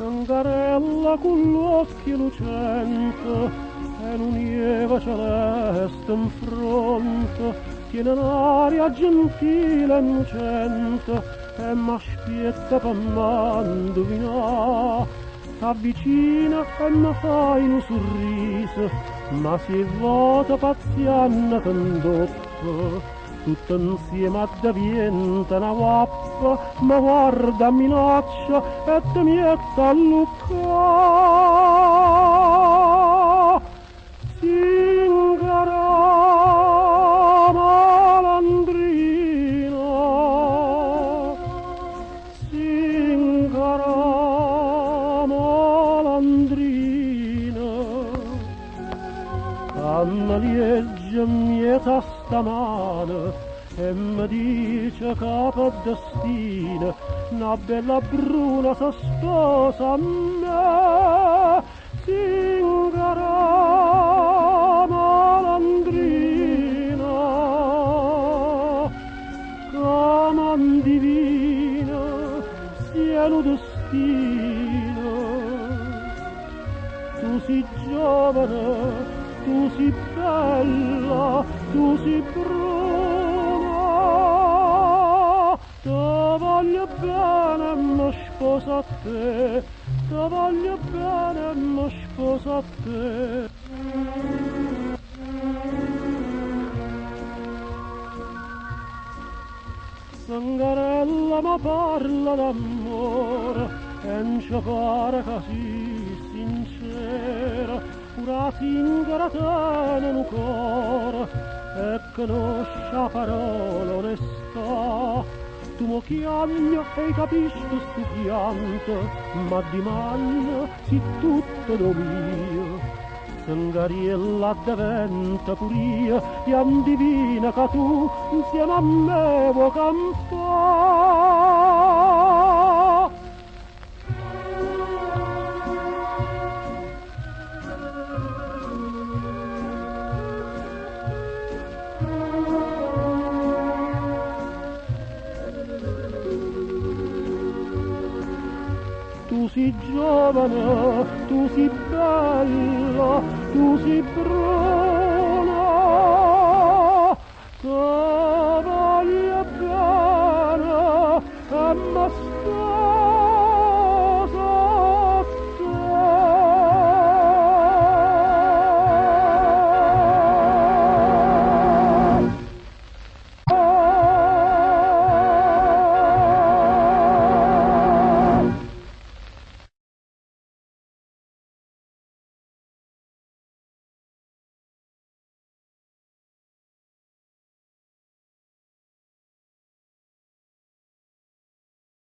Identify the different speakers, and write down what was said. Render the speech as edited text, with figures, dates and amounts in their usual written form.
Speaker 1: Sangarella con l'occhio lucente e un'unieva celeste in fronte, tiene un'aria gentile e innocente e m'aspetta per m'indovinare. S'avvicina e mi fai un sorriso, ma si vuota pazienza condotta. Tutto insieme diventa una guappa, ma guarda minaccia e ti mette a lucca. Zingara malandrina, zingara malandrina, Anna liegge mieta stamane e mi dice capo destina, una bella bruna si sposa a me. Zingara malandrina, come divina sia lo destino. Tu sei giovane, tu sei bella, tu sei bruna, ti voglio bene, mi sposo a te, ti voglio bene, mi sposo a te. Sangarella ma parla d'amore e non ci pare così sincera, pura zingara tiene un cuore e conosce la parola onestà. Tu mo chiami e capisci sto pianto, ma di mano si tutto do mio. Sangariella diventa puria e andivina che tu insieme a me vuoi campare. Tu sei giovane, tu sei bella, tu sei bruna,